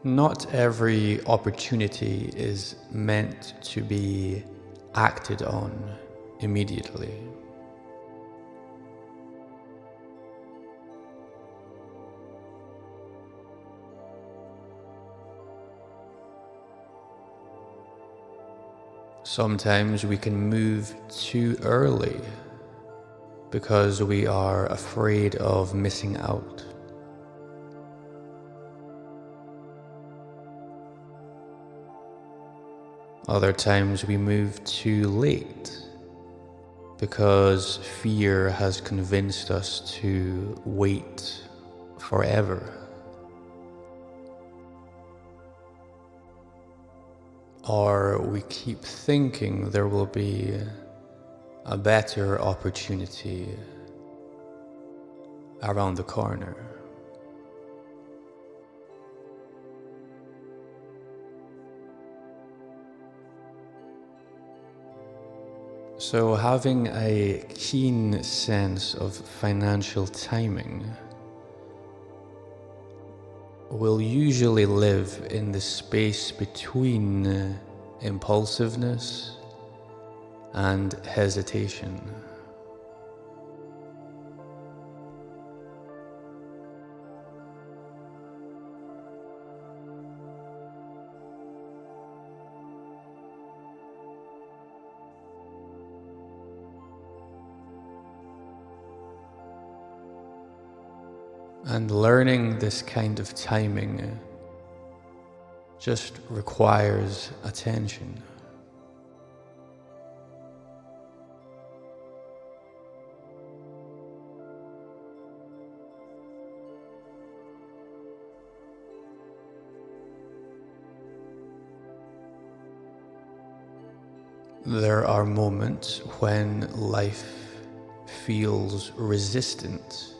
Not every opportunity is meant to be acted on immediately. Sometimes we can move too early because we are afraid of missing out. Other times we move too late because fear has convinced us to wait forever. Or we keep thinking there will be a better opportunity around the corner. So having a keen sense of financial timing will usually live in the space between impulsiveness and hesitation. And learning this kind of timing just requires attention. There are moments when life feels resistant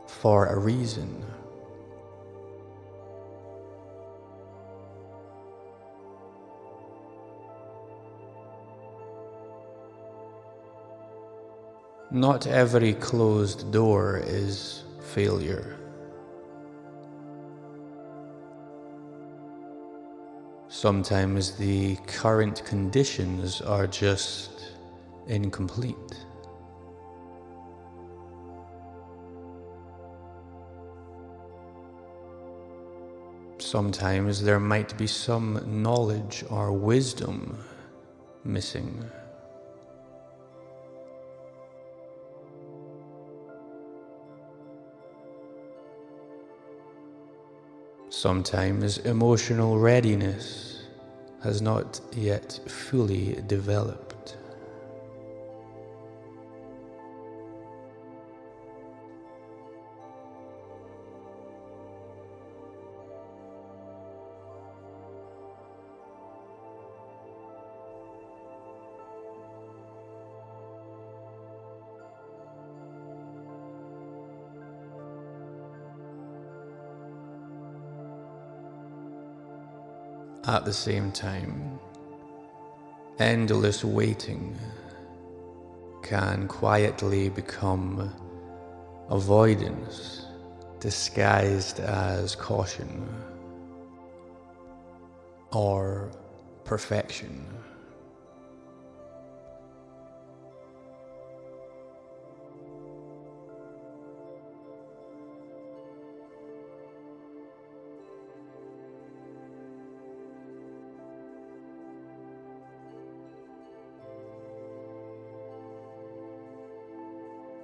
for a reason. Not every closed door is failure. Sometimes the current conditions are just incomplete. Sometimes there might be some knowledge or wisdom missing. Sometimes emotional readiness has not yet fully developed. At the same time, endless waiting can quietly become avoidance disguised as caution or perfection.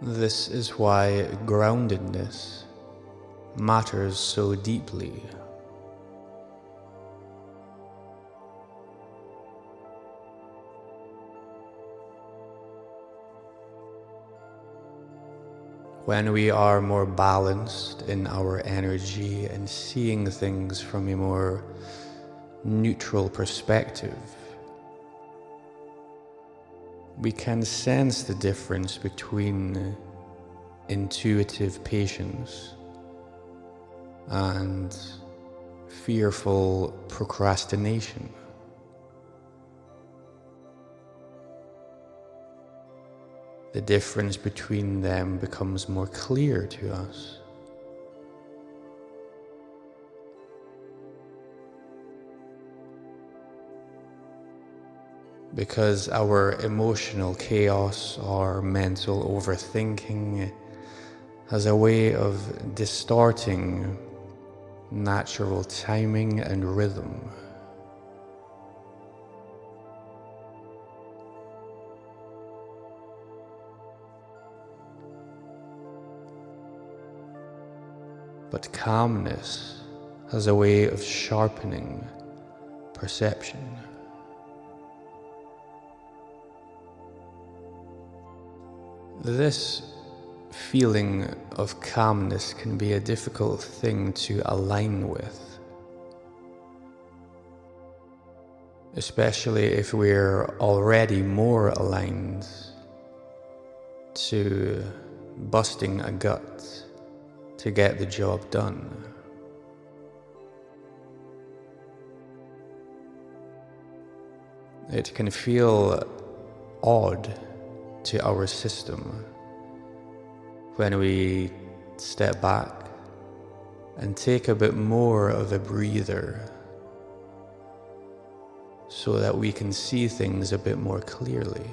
This is why groundedness matters so deeply. When we are more balanced in our energy and seeing things from a more neutral perspective, we can sense the difference between intuitive patience and fearful procrastination. The difference between them becomes more clear to us. because our emotional chaos or mental overthinking has a way of distorting natural timing and rhythm. But calmness has a way of sharpening perception. This feeling of calmness can be a difficult thing to align with, especially if we're already more aligned to busting a gut to get the job done. It can feel odd to our system when we step back and take a bit more of a breather so that we can see things a bit more clearly.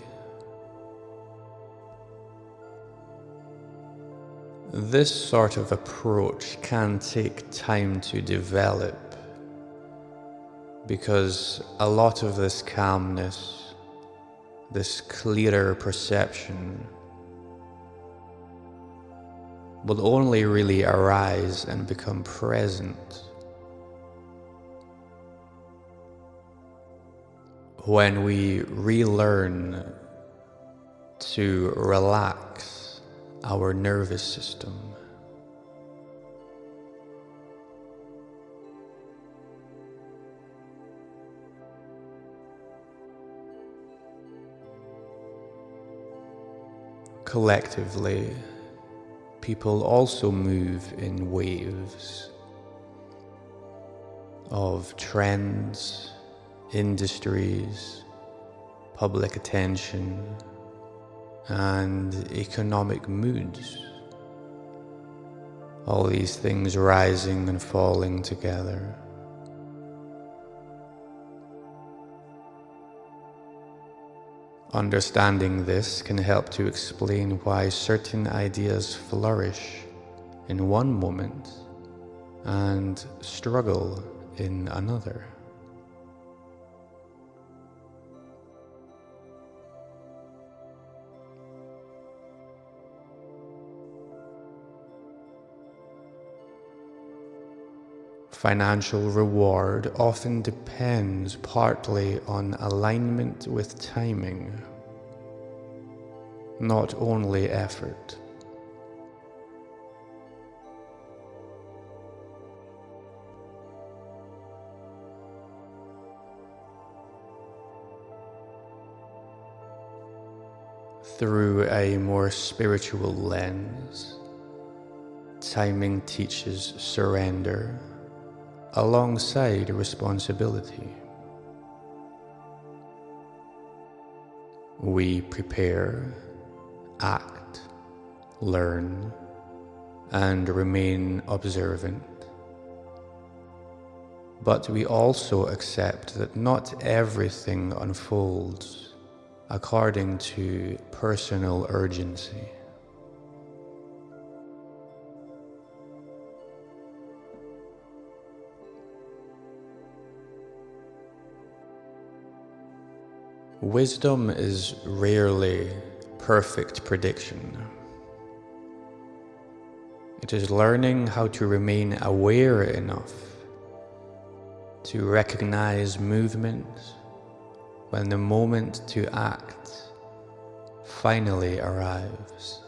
This sort of approach can take time to develop because a lot of this calmness, this clearer perception, will only really arise and become present when we relearn to relax our nervous system. Collectively, people also move in waves of trends, industries, public attention, and economic moods. All these things rising and falling together. Understanding this can help to explain why certain ideas flourish in one moment and struggle in another. Financial reward often depends partly on alignment with timing, not only effort. Through a more spiritual lens, timing teaches surrender alongside responsibility. We prepare, act, learn, and remain observant. But we also accept that not everything unfolds according to personal urgency. Wisdom is rarely perfect prediction. It is learning how to remain aware enough to recognize movement when the moment to act finally arrives.